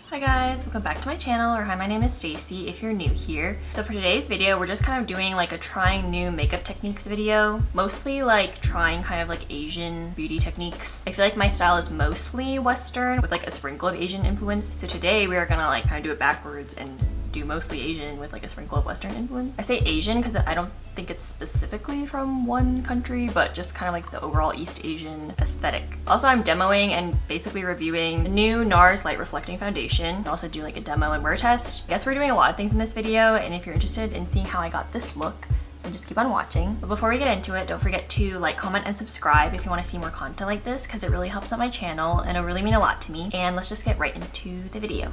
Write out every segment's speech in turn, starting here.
Hi guys, welcome back to my channel, or hi, my name is Stacy if you're new here. So for today's video, we're just kind of doing like a trying new makeup techniques video, mostly like trying kind of like Asian beauty techniques. I feel like my style is mostly Western with like a sprinkle of Asian influence. So today we are gonna like kind of do it backwards and do mostly Asian with like a sprinkle of Western influence. I say Asian because I don't think it's specifically from one country, but just kind of like the overall East Asian aesthetic. Also, I'm demoing and basically reviewing the new Nars Light Reflecting Foundation. I also do like a demo and wear test. I guess we're doing a lot of things in this video, and if you're interested in seeing how I got this look, then just keep on watching. But before we get into it, don't forget to like, comment, and subscribe if you want to see more content like this, because it really helps out my channel and it'll really mean a lot to me. And let's just get right into the video.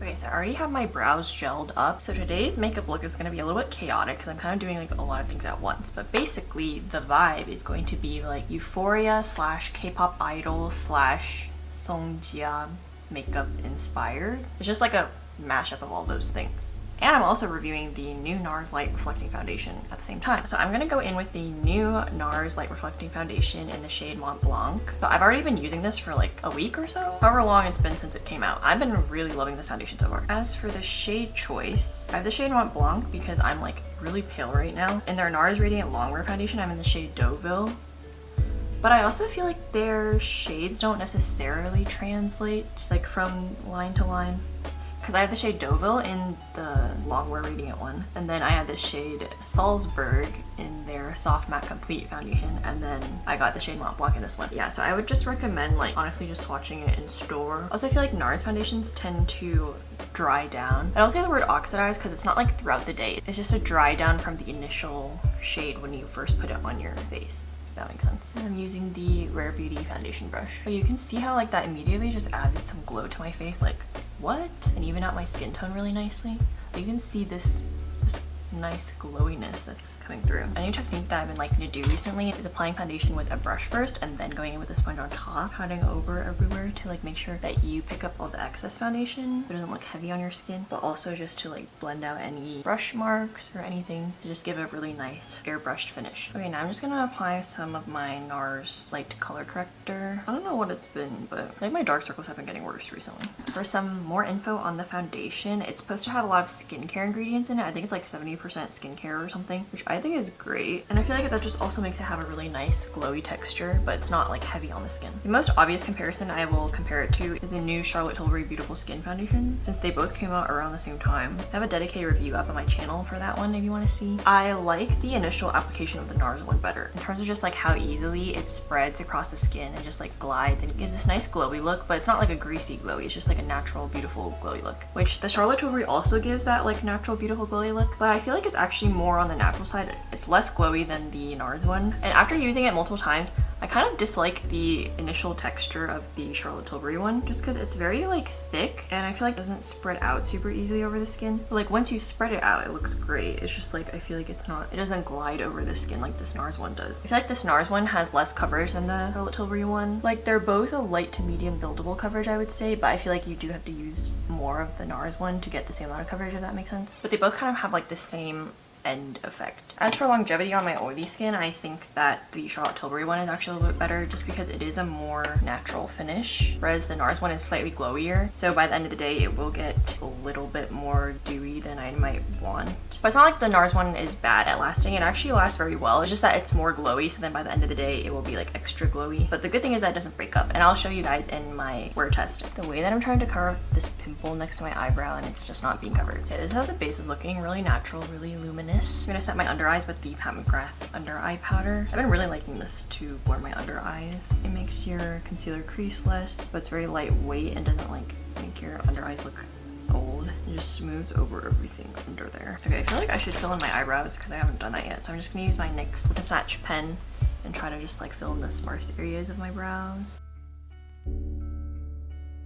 Okay, so I already have my brows gelled up. So today's makeup look is going to be a little bit chaotic because I'm kind of doing like a lot of things at once. But basically the vibe is going to be like Euphoria / K-pop idol / Songjia makeup inspired. It's just like a mashup of all those things. And I'm also reviewing the new Nars Light Reflecting Foundation at the same time. So I'm gonna go in with the new Nars Light Reflecting Foundation in the shade Mont Blanc. So I've already been using this for like a week or so, however long it's been since it came out. I've been really loving this foundation so far. As for the shade choice, I have the shade Mont Blanc because I'm like really pale right now. In their Nars Radiant Longwear Foundation, I'm in the shade Deauville. But I also feel like their shades don't necessarily translate like from line to line. Because I have the shade Deauville in the Longwear Radiant one, and then I have the shade Salzburg in their Soft Matte Complete Foundation, and then I got the shade Mont Blanc in this one. Yeah, so I would just recommend like honestly just swatching it in store. Also, I feel like Nars foundations tend to dry down. I don't say the word oxidize because it's not like throughout the day. It's just a dry down from the initial shade when you first put it on your face. That makes sense. And I'm using the Rare Beauty foundation brush. But you can see how like that immediately just added some glow to my face. Like, what? And even out my skin tone really nicely. You can see this nice glowiness that's coming through. A new technique that I've been liking to do recently is applying foundation with a brush first and then going in with a sponge on top, patting over everywhere to like make sure that you pick up all the excess foundation so it doesn't look heavy on your skin, but also just to like blend out any brush marks or anything to just give a really nice airbrushed finish. Okay, now I'm just gonna apply some of my Nars Light Color Corrector. I don't know what it's been, but like my dark circles have been getting worse recently. For some more info on the foundation, it's supposed to have a lot of skincare ingredients in it. I think it's like 70% skincare or something, which I think is great. And I feel like that just also makes it have a really nice glowy texture, but it's not like heavy on the skin. The most obvious comparison I will compare it to is the new Charlotte Tilbury Beautiful Skin Foundation, since they both came out around the same time. I have a dedicated review up on my channel for that one if you want to see. I like the initial application of the Nars one better in terms of just like how easily it spreads across the skin and just like glides and gives this nice glowy look, but it's not like a greasy glowy. It's just like a natural, beautiful glowy look, which the Charlotte Tilbury also gives that like natural, beautiful glowy look, but I feel like it's actually more on the natural side. It's less glowy than the Nars one, and after using it multiple times, I kind of dislike the initial texture of the Charlotte Tilbury one just because it's very like thick and I feel like it doesn't spread out super easily over the skin. But like once you spread it out, it looks great. It's just like I feel like it doesn't glide over the skin like this Nars one does. I feel like this Nars one has less coverage than the Charlotte Tilbury one. Like they're both a light to medium buildable coverage, I would say, but I feel like you do have to use more of the Nars one to get the same amount of coverage, if that makes sense. But they both kind of have like the same end effect. As for longevity on my oily skin, I think that the Charlotte Tilbury one is actually a little bit better just because it is a more natural finish, whereas the Nars one is slightly glowier. So by the end of the day, it will get a little bit more dewy than I might want. But it's not like the Nars one is bad at lasting. It actually lasts very well. It's just that it's more glowy, so then by the end of the day, it will be like extra glowy. But the good thing is that it doesn't break up, and I'll show you guys in my wear test the way that I'm trying to cover up this pimple next to my eyebrow and it's just not being covered. Okay, this is how the base is looking. Really natural, really luminous. I'm gonna set my under eyes with the Pat McGrath under eye powder. I've been really liking this to blur my under eyes. It makes your concealer crease less, but it's very lightweight and doesn't like make your under eyes look old. It just smooths over everything under there. Okay, I feel like I should fill in my eyebrows because I haven't done that yet. So I'm just gonna use my NYX Lip and Snatch pen and try to just like fill in the sparse areas of my brows.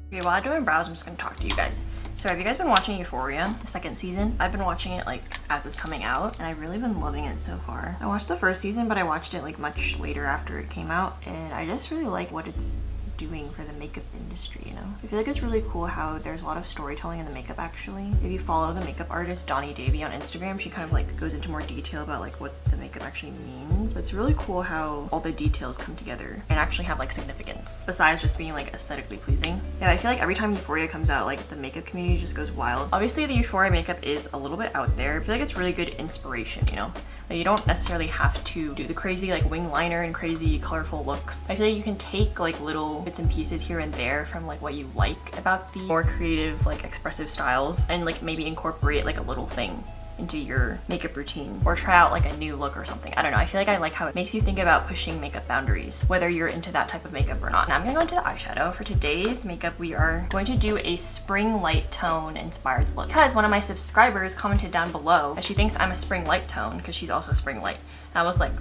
Okay, while I do my brows, I'm just gonna talk to you guys. So have you guys been watching Euphoria, the second season? I've been watching it like as it's coming out, and I've really been loving it so far. I watched the first season, but I watched it like much later after it came out, and I just really like what it's doing for the makeup industry, you know? I feel like it's really cool how there's a lot of storytelling in the makeup actually. If you follow the makeup artist Donnie Davy on Instagram, she kind of like goes into more detail about like what the makeup actually means. It's really cool how all the details come together and actually have like significance besides just being like aesthetically pleasing. Yeah, I feel like every time Euphoria comes out, like the makeup community just goes wild. Obviously the Euphoria makeup is a little bit out there. I feel like it's really good inspiration, you know? Like you don't necessarily have to do the crazy like wing liner and crazy colorful looks. I feel like you can take like little bits and pieces here and there from like what you like about the more creative like expressive styles and like maybe incorporate like a little thing into your makeup routine or try out like a new look or something. I don't know, I feel like I like how it makes you think about pushing makeup boundaries, whether you're into that type of makeup or not. Now I'm gonna go into the eyeshadow. For today's makeup, we are going to do a spring light tone inspired look because one of my subscribers commented down below that she thinks I'm a spring light tone because she's also spring light. And I was like,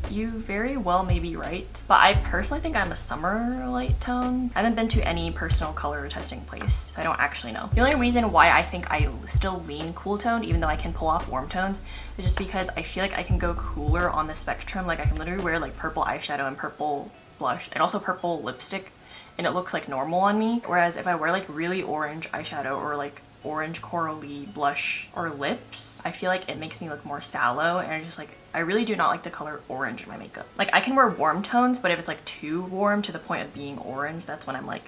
you very well may be right, but I personally think I'm a summer light tone. I haven't been to any personal color testing place, so I don't actually know. The only reason why I think I still lean cool toned, even though I can pull off warm tones, is just because I feel like I can go cooler on the spectrum. Like I can literally wear like purple eyeshadow and purple blush and also purple lipstick and it looks like normal on me. Whereas if I wear like really orange eyeshadow or like orange corally blush or lips, I feel like it makes me look more sallow, and I just like, I really do not like the color orange in my makeup. Like I can wear warm tones, but if it's like too warm to the point of being orange, that's when I'm like,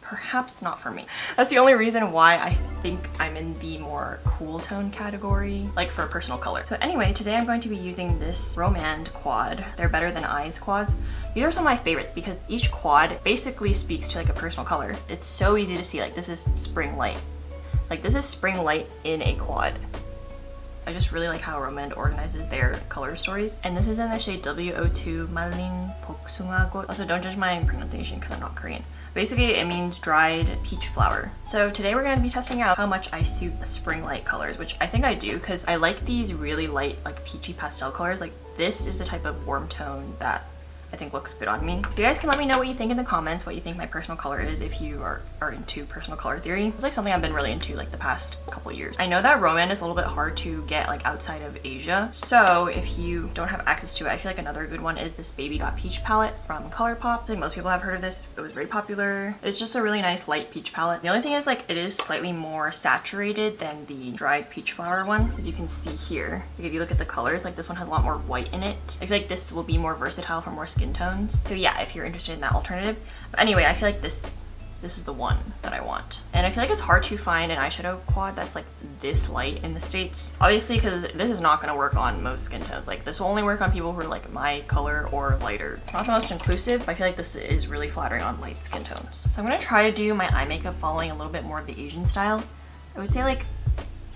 perhaps not for me. That's the only reason why I think I'm in the more cool tone category, like for personal color. So anyway, today I'm going to be using this Romand quad. They're Better Than Eyes quads. These are some of my favorites because each quad basically speaks to like a personal color. It's so easy to see, like this is spring light. Like this is spring light in a quad. I just really like how Romand organizes their color stories. And this is in the shade W02 Malin Poksungagot. Also, don't judge my pronunciation because I'm not Korean. Basically, it means dried peach flower. So today we're going to be testing out how much I suit the spring light colors, which I think I do because I like these really light, like peachy pastel colors. Like this is the type of warm tone that I think looks good on me. You guys can let me know what you think in the comments, what you think my personal color is if you are into personal color theory. It's like something I've been really into like the past couple years. I know that Romand is a little bit hard to get like outside of Asia, so if you don't have access to it, I feel like another good one is this Baby Got Peach palette from ColourPop. I think most people have heard of this. It was very popular. It's just a really nice light peach palette. The only thing is like it is slightly more saturated than the dried peach flower one, as you can see here. Like if you look at the colors, like this one has a lot more white in it. I feel like this will be more versatile for more skin tones. So yeah, if you're interested in that alternative. But anyway, I feel like this is the one that I want. And I feel like it's hard to find an eyeshadow quad that's like this light in the States. Obviously, because this is not going to work on most skin tones. Like this will only work on people who are like my color or lighter. It's not the most inclusive, but I feel like this is really flattering on light skin tones. So I'm going to try to do my eye makeup following a little bit more of the Asian style. I would say like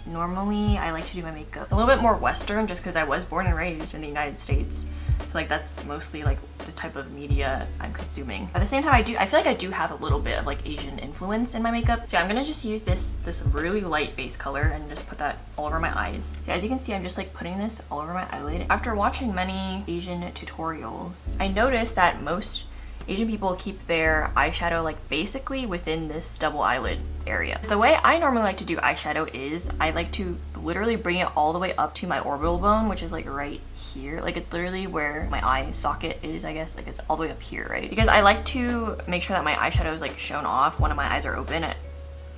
normally I like to do my makeup a little bit more Western just because I was born and raised in the United States. So like that's mostly like the type of media I'm consuming. At the same time, I feel like I do have a little bit of like Asian influence in my makeup. So I'm gonna just use this really light base color and just put that all over my eyes. So as you can see, I'm just like putting this all over my eyelid. After watching many Asian tutorials, I noticed that most Asian people keep their eyeshadow like basically within this double eyelid area. The way I normally like to do eyeshadow is I like to literally bring it all the way up to my orbital bone, which is like right here. Like it's literally where my eye socket is, I guess. Like it's all the way up here, right? Because I like to make sure that my eyeshadow is like shown off when my eyes are open.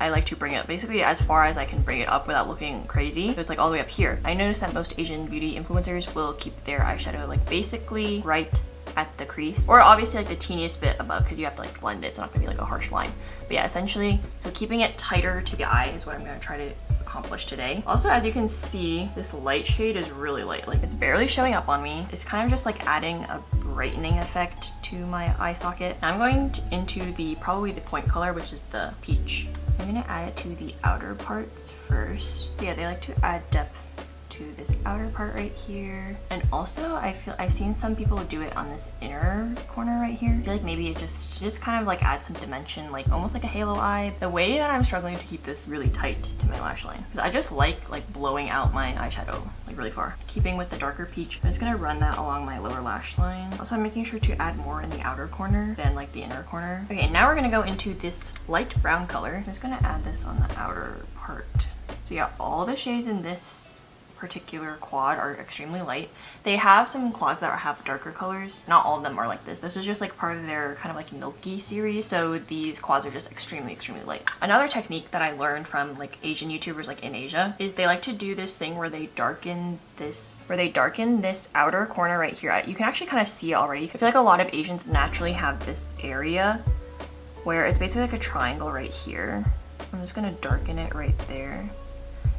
I like to bring it basically as far as I can bring it up without looking crazy. So it's like all the way up here. I noticed that most Asian beauty influencers will keep their eyeshadow like basically right at the crease, or obviously like the teeniest bit above because you have to like blend it. It's not gonna be like a harsh line. But yeah, essentially, so keeping it tighter to the eye is what I'm gonna try to accomplish today. Also, as you can see, this light shade is really light. Like it's barely showing up on me. It's kind of just like adding a brightening effect to my eye socket. Now I'm going into probably the point color, which is the peach. I'm gonna add it to the outer parts first. So yeah, they like to add depth to this outer part right here. And also I've seen some people do it on this inner corner right here. I feel like maybe it just kind of like adds some dimension, like almost like a halo eye. The way that I'm struggling to keep this really tight to my lash line, because I just like blowing out my eyeshadow like really far. Keeping with the darker peach, I'm just gonna run that along my lower lash line. Also, I'm making sure to add more in the outer corner than like the inner corner. Okay, now we're gonna go into this light brown color. I'm just gonna add this on the outer part. So yeah, all the shades in this particular quad are extremely light. They have some quads that have darker colors. Not all of them are like this. This is just like part of their kind of like milky series, so these quads are just extremely light. Another technique that I learned from like Asian YouTubers like in Asia is they like to do this thing where they darken this outer corner right here. You can actually kind of see it already. I feel like a lot of Asians naturally have this area where it's basically like a triangle right here. I'm just gonna darken it right there.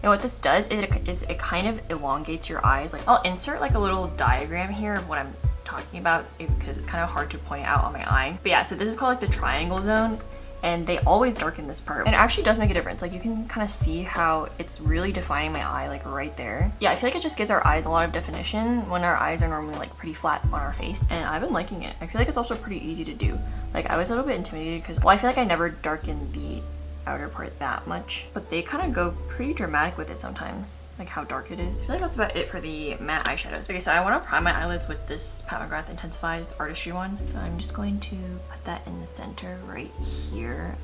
And what this does is it kind of elongates your eyes. Like I'll insert like a little diagram here of what I'm talking about because it's kind of hard to point out on my eye. But yeah, so this is called like the triangle zone, and they always darken this part. And it actually does make a difference. Like you can kind of see how it's really defining my eye like right there. Yeah, I feel like it just gives our eyes a lot of definition when our eyes are normally like pretty flat on our face. And I've been liking it. I feel like it's also pretty easy to do. Like I was a little bit intimidated because, well, I feel like I never darkened the outer part that much, but they kind of go pretty dramatic with it sometimes, like how dark it is. I feel like that's about it for the matte eyeshadows. Okay, so I want to prime my eyelids with this Pat McGrath Intensifies Artistry one. So I'm just going to put that in the center right here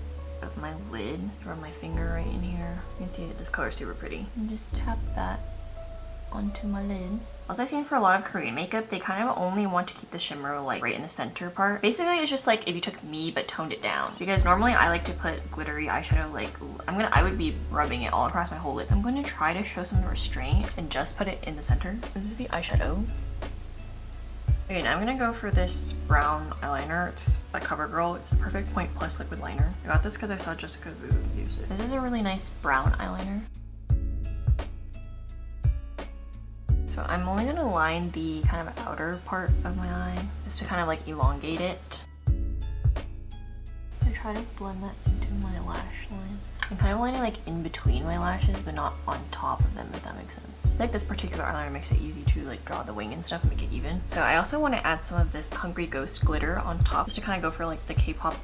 of my lid. Run my finger right in here. You can see this color is super pretty. And just tap that onto my lid. Also, I've seen for a lot of Korean makeup, they kind of only want to keep the shimmer like right in the center part. Basically, it's just like if you took me but toned it down. Because normally I like to put glittery eyeshadow like I would be rubbing it all across my whole lid. I'm going to try to show some restraint and just put it in the center. This is the eyeshadow. Okay, now I'm gonna go for this brown eyeliner. It's by CoverGirl. It's the Perfect Point Plus Liquid Liner. I got this because I saw Jessica Vu use it. This is a really nice brown eyeliner. So I'm only gonna line the kind of outer part of my eye just to kind of like elongate it. I try to blend that into my lash line. I'm kind of lining like in between my lashes, but not on top of them, if that makes sense. I feel like this particular eyeliner makes it easy to like draw the wing and stuff and make it even. So I also want to add some of this Hungry Ghost glitter on top just to kind of go for like the K-pop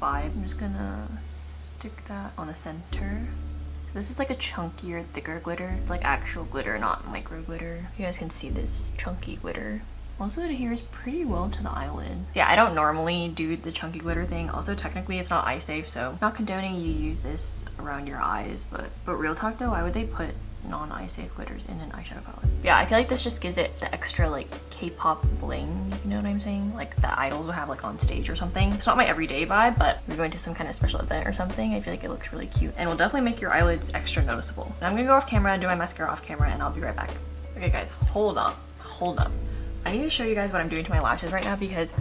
vibe. I'm just gonna stick that on the center. This is like a chunkier, thicker glitter. It's like actual glitter, not micro glitter. You guys can see this chunky glitter. Also, it adheres pretty well to the eyelid. Yeah, I don't normally do the chunky glitter thing. Also, technically, it's not eye safe, so I'm not condoning you use this around your eyes. But real talk though, why would they put non-eye safe glitters in an eyeshadow palette? Yeah, I feel like this just gives it the extra like K-pop bling, if you know what I'm saying? Like the idols will have like on stage or something. It's not my everyday vibe, but if you're going to some kind of special event or something, I feel like it looks really cute and will definitely make your eyelids extra noticeable. And I'm gonna go off camera and do my mascara off camera, and I'll be right back. Okay guys, hold up. I need to show you guys what I'm doing to my lashes right now, because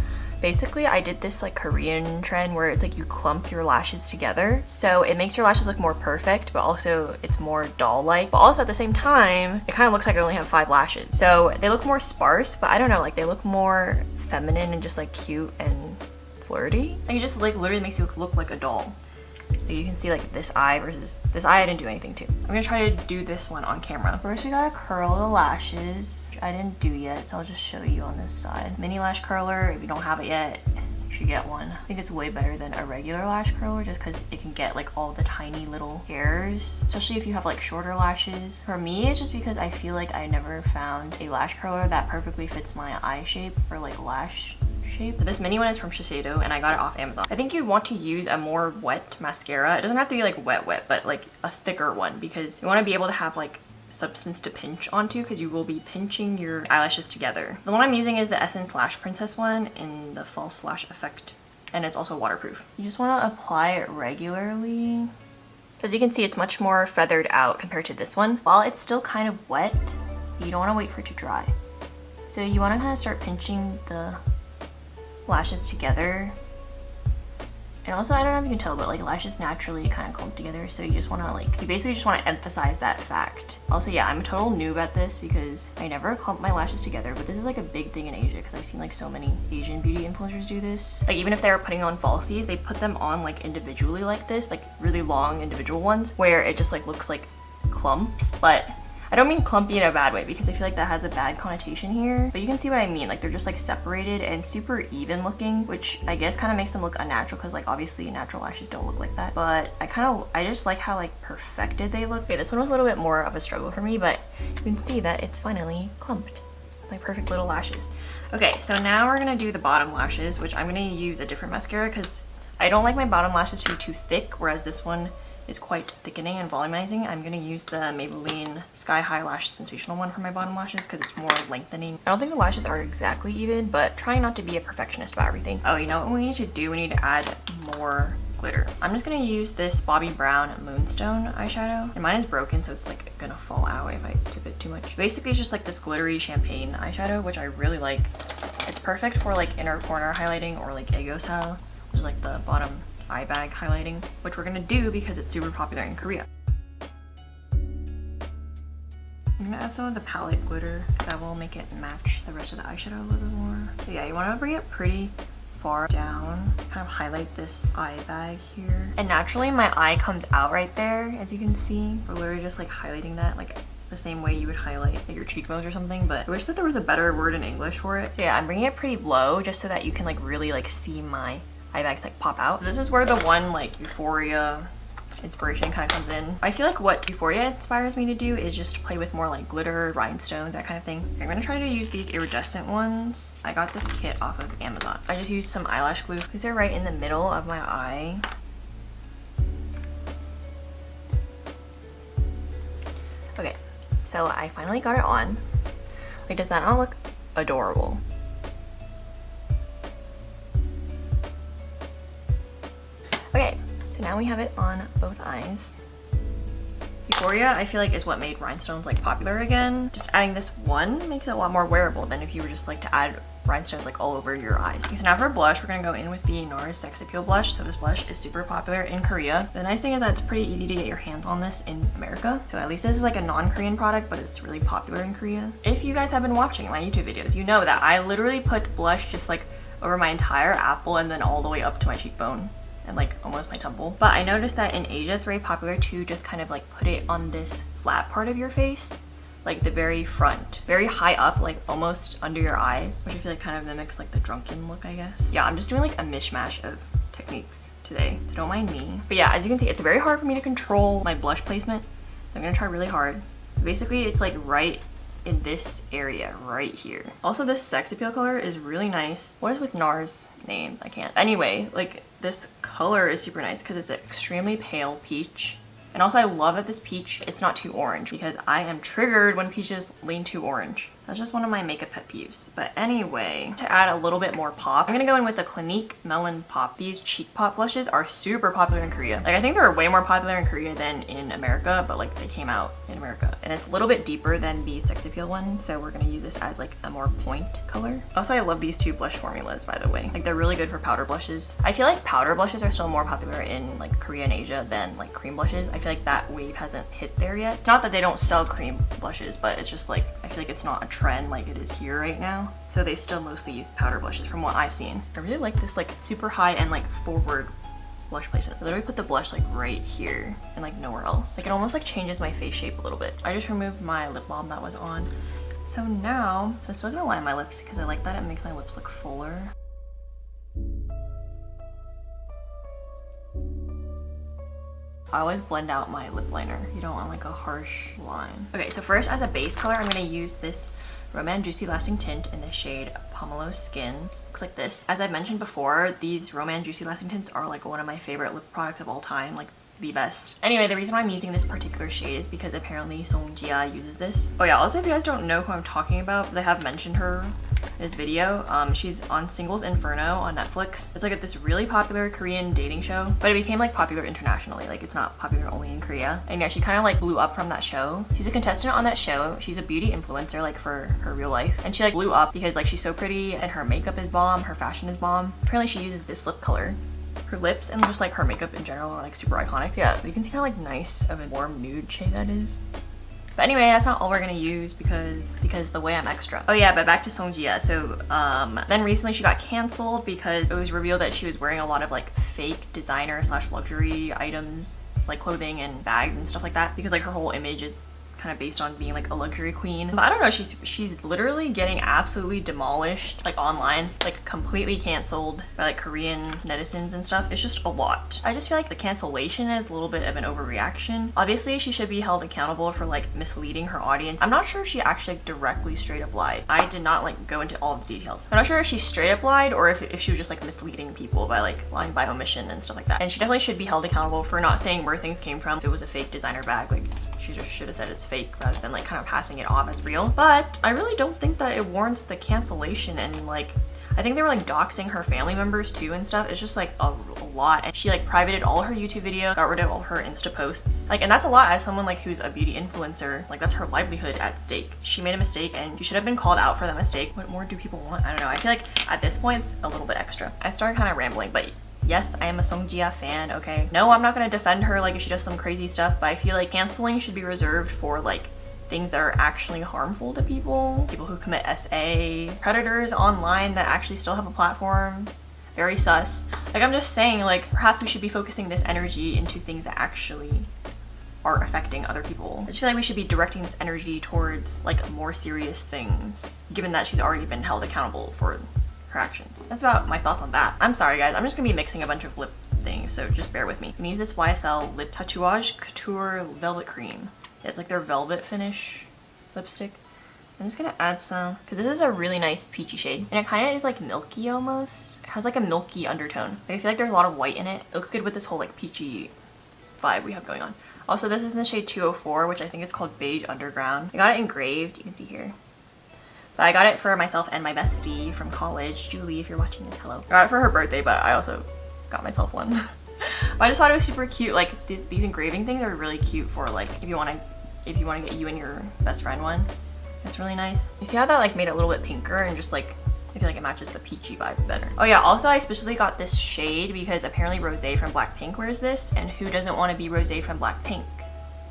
basically I did this like Korean trend where it's like you clump your lashes together. So it makes your lashes look more perfect, but also it's more doll-like. But also at the same time, it kind of looks like I only have 5 lashes. So they look more sparse, but I don't know, like they look more feminine and just like cute and flirty. Like it just like literally makes you look like a doll. So you can see like this eye versus this eye I didn't do anything to. I'm gonna try to do this one on camera. First we gotta curl the lashes, which I didn't do yet, so I'll just show you on this side. Mini lash curler, if you don't have it yet, you should get one. I think it's way better than a regular lash curler just because it can get like all the tiny little hairs, especially if you have like shorter lashes. For me, it's just because I feel like I never found a lash curler that perfectly fits my eye shape or like lash shape. This mini one is from Shiseido and I got it off Amazon. I think you want to use a more wet mascara. It doesn't have to be like wet, but like a thicker one, because you want to be able to have like substance to pinch onto, because you will be pinching your eyelashes together. The one I'm using is the Essence Lash Princess one in the False Lash Effect, and it's also waterproof. You just want to apply it regularly. As you can see, it's much more feathered out compared to this one. While it's still kind of wet, you don't want to wait for it to dry. So you want to kind of start pinching the lashes together. And also, I don't know if you can tell, but like lashes naturally kind of clump together, so you just want to like, you basically just want to emphasize that fact. Also, yeah, I'm a total noob at this because I never clump my lashes together, but this is like a big thing in Asia because I've seen like so many Asian beauty influencers do this. Like even if they were putting on falsies, they put them on like individually like this, like really long individual ones where it just like looks like clumps. But I don't mean clumpy in a bad way because I feel like that has a bad connotation here, but you can see what I mean. Like they're just like separated and super even looking, which I guess kind of makes them look unnatural because like obviously natural lashes don't look like that. But I just like how like perfected they look. Okay, this one was a little bit more of a struggle for me, but you can see that it's finally clumped. Like perfect little lashes. Okay, so now we're gonna do the bottom lashes, which I'm gonna use a different mascara because I don't like my bottom lashes to be too thick, whereas this one is quite thickening and volumizing, I'm going to use the Maybelline Sky High Lash Sensational one for my bottom lashes because it's more lengthening. I don't think the lashes are exactly even, but trying not to be a perfectionist about everything. Oh, you know what we need to do? We need to add more glitter. I'm just going to use this Bobbi Brown Moonstone eyeshadow. And mine is broken, so it's like going to fall out if I tip it too much. Basically, it's just like this glittery champagne eyeshadow, which I really like. It's perfect for like inner corner highlighting or like Ego style, which is like the bottom eye bag highlighting, which we're gonna do because it's super popular in Korea. I'm gonna add some of the palette glitter because that will make it match the rest of the eyeshadow a little bit more. So yeah, you want to bring it pretty far down, kind of highlight this eye bag here. And naturally my eye comes out right there, as you can see. We're literally just like highlighting that like the same way you would highlight like your cheekbones or something, but I wish that there was a better word in English for it. So yeah, I'm bringing it pretty low just so that you can like really like see my eye bags like pop out. This is where the one like Euphoria Inspiration kind of comes in. I feel like what Euphoria inspires me to do is just play with more like glitter, rhinestones, that kind of thing. I'm gonna try to use these iridescent ones. I got this kit off of Amazon. I just used some eyelash glue. These are right in the middle of my eye. Okay, so I finally got it on. Like, does that not look adorable? Okay, so now we have it on both eyes. Euphoria, I feel like, is what made rhinestones like popular again. Just adding this one makes it a lot more wearable than if you were just like to add rhinestones like all over your eyes. Okay, so now for blush, we're gonna go in with the Nars Sex Appeal blush. So this blush is super popular in Korea. The nice thing is that it's pretty easy to get your hands on this in America. So at least this is like a non-Korean product, but it's really popular in Korea. If you guys have been watching my YouTube videos, you know that I literally put blush just like over my entire apple and then all the way up to my cheekbone and like almost my temple. But I noticed that in Asia it's very popular to just kind of like put it on this flat part of your face, like the very front, very high up, like almost under your eyes, which I feel like kind of mimics like the drunken look, I guess. Yeah, I'm just doing like a mishmash of techniques today, so don't mind me. But yeah, as you can see, it's very hard for me to control my blush placement. I'm gonna try really hard. Basically, it's like right in this area right here. Also, this Sex Appeal color is really nice. What is with Nars names? I can't. Anyway, like this color is super nice because it's an extremely pale peach. And also I love that this peach, it's not too orange because I am triggered when peaches lean too orange. That's just one of my makeup pet peeves. But anyway, to add a little bit more pop, I'm gonna go in with the Clinique Melon Pop. These cheek pop blushes are super popular in Korea. Like, I think they're way more popular in Korea than in America, but like they came out in America. And it's a little bit deeper than the Sex Appeal one, so we're gonna use this as like a more point color. Also, I love these two blush formulas, by the way. Like, they're really good for powder blushes. I feel like powder blushes are still more popular in like Korea and Asia than like cream blushes. I feel like that wave hasn't hit there yet. Not that they don't sell cream blushes, but it's just like, I feel like it's not a trend like it is here right now. So they still mostly use powder blushes from what I've seen. I really like this like super high and like forward blush placement. I literally put the blush like right here and like nowhere else. Like, it almost like changes my face shape a little bit. I just removed my lip balm that was on. So now I'm still gonna line my lips because I like that it makes my lips look fuller. I always blend out my lip liner. You don't want like a harsh line. Okay, so first as a base color, I'm gonna use this Romance Juicy Lasting Tint in the shade Pomelo Skin. Looks like this. As I've mentioned before, these Romance Juicy Lasting Tints are like one of my favorite lip products of all time, like the best. Anyway, the reason why I'm using this particular shade is because apparently Song Jia uses this. Oh yeah, also if you guys don't know who I'm talking about, because I have mentioned her in this video, she's on Singles Inferno on Netflix. It's like this really popular Korean dating show, but it became like popular internationally. Like, it's not popular only in Korea. And yeah, she kind of like blew up from that show. She's a contestant on that show. She's a beauty influencer like for her real life. And she like blew up because like she's so pretty and her makeup is bomb, her fashion is bomb. Apparently she uses this lip color. Her lips and just like her makeup in general are like super iconic. Yeah, you can see kind of like nice of a warm nude shade that is. But anyway, that's not all we're gonna use because the way I'm extra. Oh yeah, but back to Song Jia. So then recently she got canceled because it was revealed that she was wearing a lot of like fake designer / luxury items, like clothing and bags and stuff like that, because like her whole image is kind of based on being like a luxury queen. But I don't know, she's literally getting absolutely demolished like online, like completely canceled by like Korean netizens and stuff. It's just a lot. I just feel like the cancellation is a little bit of an overreaction. Obviously she should be held accountable for like misleading her audience. I'm not sure if she actually like, directly straight up lied. I did not like go into all the details. I'm not sure if she straight up lied or if she was just like misleading people by like lying by omission and stuff like that. And she definitely should be held accountable for not saying where things came from. If it was a fake designer bag, like she just should have said it's fake rather than like kind of passing it off as real. But I really don't think that it warrants the cancellation. And like I think they were like doxing her family members too and stuff. It's just like a lot. And she like privated all her YouTube videos, got rid of all her Insta posts. Like, and that's a lot as someone like who's a beauty influencer. Like that's her livelihood at stake. She made a mistake and she should have been called out for that mistake. What more do people want? I don't know. I feel like at this point it's a little bit extra. I started kind of rambling, but yes, I am a Songjia fan, okay? No, I'm not gonna defend her like if she does some crazy stuff, but I feel like canceling should be reserved for like things that are actually harmful to people who commit SA, predators online that actually still have a platform. Very sus. Like I'm just saying, like perhaps we should be focusing this energy into things that actually are affecting other people. I just feel like we should be directing this energy towards like more serious things, given that she's already been held accountable for her actions. That's about my thoughts on that. I'm sorry guys, I'm just gonna be mixing a bunch of lip things, so just bear with me. I'm gonna use this YSL Lip Tatouage Couture Velvet Cream. It's like their velvet finish lipstick. I'm just gonna add some, because this is a really nice peachy shade. And it kind of is like milky almost. It has like a milky undertone. Like, I feel like there's a lot of white in it. It looks good with this whole like peachy vibe we have going on. Also, this is in the shade 204, which I think is called Beige Underground. I got it engraved, you can see here. But I got it for myself and my bestie from college, Julie, if you're watching this, hello. I got it for her birthday, but I also got myself one. But I just thought it was super cute. Like these engraving things are really cute for like if you want to get you and your best friend one. It's really nice. You see how that like made it a little bit pinker and just like I feel like it matches the peachy vibe better. Oh yeah, also I specifically got this shade because apparently Rosé from Blackpink wears this, and who doesn't want to be Rosé from Blackpink?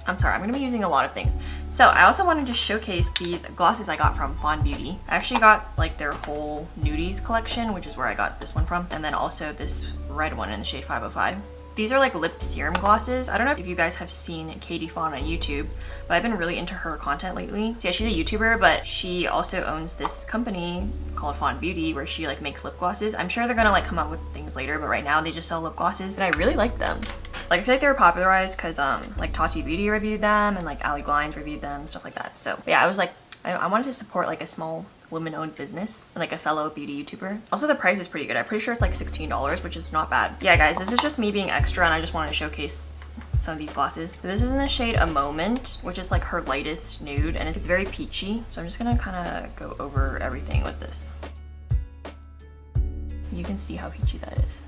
I'm sorry, I'm gonna be using a lot of things. So I also wanted to showcase these glosses I got from Fawn Beauty. I actually got like their whole nudies collection, which is where I got this one from, and then also this red one in the shade 505. These are like lip serum glosses. I don't know if you guys have seen Katie Fawn on YouTube, but I've been really into her content lately. So yeah, she's a YouTuber, but she also owns this company called Fawn Beauty where she like makes lip glosses. I'm sure they're gonna like come out with things later, but right now they just sell lip glosses and I really like them. Like I feel like they were popularized because like Tati Beauty reviewed them and like Ali Glines reviewed them, stuff like that. So yeah, I was like, I wanted to support like a small women-owned business and like a fellow beauty YouTuber. Also the price is pretty good. I'm pretty sure it's like $16, which is not bad. Yeah guys, this is just me being extra and I just wanted to showcase some of these glosses. This is in the shade A Moment, which is like her lightest nude and it's very peachy. So I'm just gonna kind of go over everything with this. You can see how peachy that is.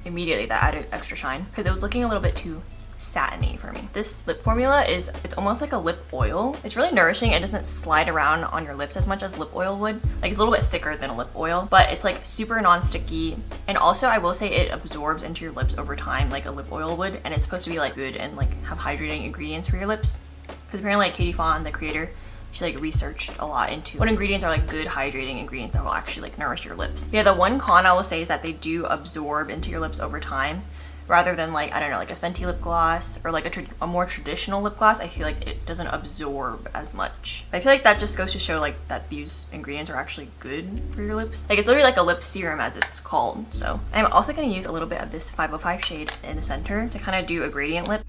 Immediately that added extra shine because it was looking a little bit too satiny for me. This lip formula it's almost like a lip oil. It's really nourishing. It doesn't slide around on your lips as much as lip oil would. Like it's a little bit thicker than a lip oil, but it's like super non-sticky. And also I will say it absorbs into your lips over time like a lip oil would, and it's supposed to be like good and like have hydrating ingredients for your lips. Because apparently like Katie Fawn, the creator, she like researched a lot into what ingredients are like good hydrating ingredients that will actually like nourish your lips. Yeah, the one con I will say is that they do absorb into your lips over time. Rather than like, I don't know, like a Fenty lip gloss or like a more traditional lip gloss, I feel like it doesn't absorb as much. I feel like that just goes to show like that these ingredients are actually good for your lips. Like it's literally like a lip serum as it's called. So I'm also going to use a little bit of this 505 shade in the center to kind of do a gradient lip.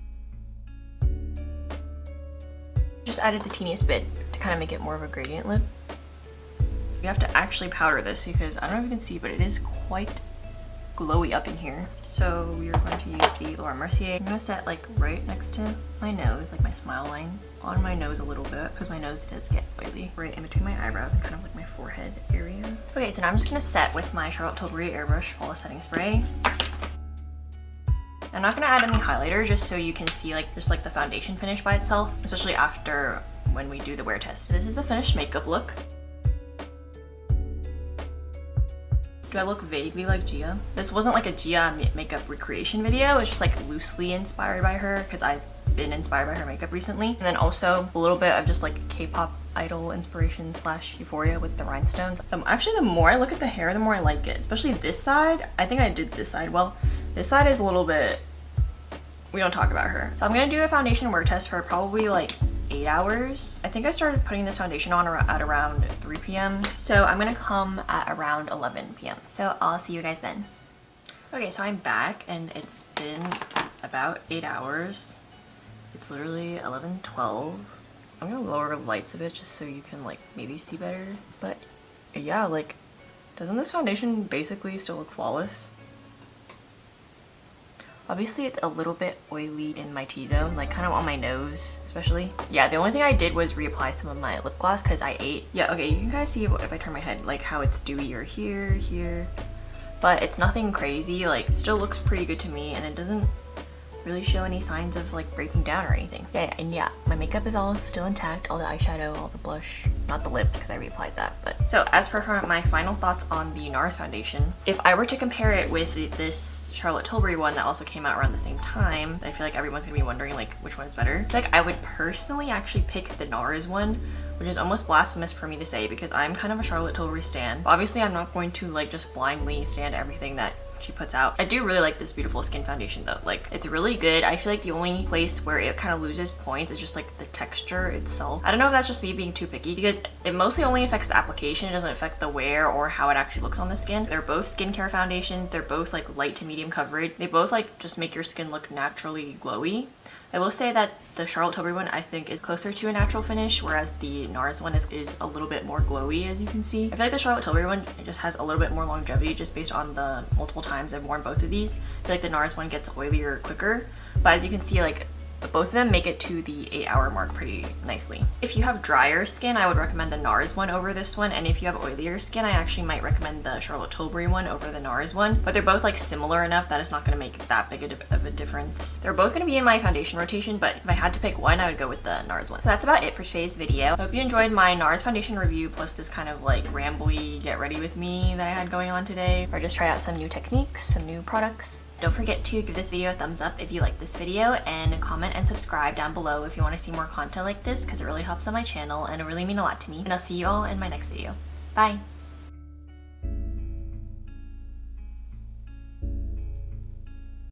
Just added the teeniest bit to kind of make it more of a gradient lip. You have to actually powder this because I don't know if you can see, but it is quite glowy up in here. So we are going to use the Laura Mercier. I'm gonna set like right next to my nose, like my smile lines, on my nose a little bit because my nose does get oily, right in between my eyebrows and kind of like my forehead area. Okay, so now I'm just gonna set with my Charlotte Tilbury Airbrush Flawless Setting Spray. I'm not gonna add any highlighter just so you can see like just like the foundation finish by itself, especially after when we do the wear test. This is the finished makeup look. Do I look vaguely like Gia? This wasn't like a Gia makeup recreation video. It's just like loosely inspired by her because I've been inspired by her makeup recently. And then also a little bit of just like K-pop idol inspiration slash Euphoria with the rhinestones. Actually, the more I look at the hair, the more I like it. Especially this side. I think I did this side well. This side is a little bit we don't talk about her. So I'm gonna do a foundation wear test for probably like 8 hours. I think I started putting this foundation on at around 3 p.m. So I'm gonna come at around 11 p.m. So I'll see you guys then. Okay, so I'm back and it's been about 8 hours. It's literally 11:12. I'm gonna lower the lights a bit just so you can like maybe see better. But yeah, like, doesn't this foundation basically still look flawless? Obviously it's a little bit oily in my T-zone, like kind of on my nose especially. Yeah, the only thing I did was reapply some of my lip gloss because I ate. Yeah, okay, you can kind of see if I turn my head, like how it's dewier here. But it's nothing crazy, like still looks pretty good to me, and it doesn't really show any signs of like breaking down or anything. Yeah, and yeah, my makeup is all still intact, all the eyeshadow, all the blush, not the lips because I reapplied that. But so as for my final thoughts on the Nars foundation, if I were to compare it with this Charlotte Tilbury one that also came out around the same time, I feel like everyone's gonna be wondering like which one's better. Like I would personally actually pick the Nars one, which is almost blasphemous for me to say because I'm kind of a Charlotte Tilbury stan. Obviously I'm not going to like just blindly stand everything that she puts out. I do really like this beautiful skin foundation though. Like it's really good. I feel like the only place where it kind of loses points is just like the texture itself. I don't know if that's just me being too picky because it mostly only affects the application. It doesn't affect the wear or how it actually looks on the skin. They're both skincare foundations. They're both like light to medium coverage. They both like just make your skin look naturally glowy. I will say that the Charlotte Tilbury one I think is closer to a natural finish, whereas the Nars one is a little bit more glowy, as you can see. I feel like the Charlotte Tilbury one just has a little bit more longevity just based on the multiple times I've worn both of these. I feel like the Nars one gets oilier quicker, but as you can see, like both of them make it to the 8-hour mark pretty nicely. If you have drier skin, I would recommend the Nars one over this one, and if you have oilier skin, I actually might recommend the Charlotte Tilbury one over the Nars one, but they're both like similar enough that it's not going to make that big of a difference. They're both going to be in my foundation rotation, but if I had to pick one, I would go with the Nars one. So that's about it for today's video. I hope you enjoyed my Nars foundation review plus this kind of like rambly get ready with me that I had going on today, or just try out some new techniques, some new products. Don't forget to give this video a thumbs up if you like this video, and comment and subscribe down below if you want to see more content like this because it really helps on my channel and it really means a lot to me. And I'll see you all in my next video. Bye!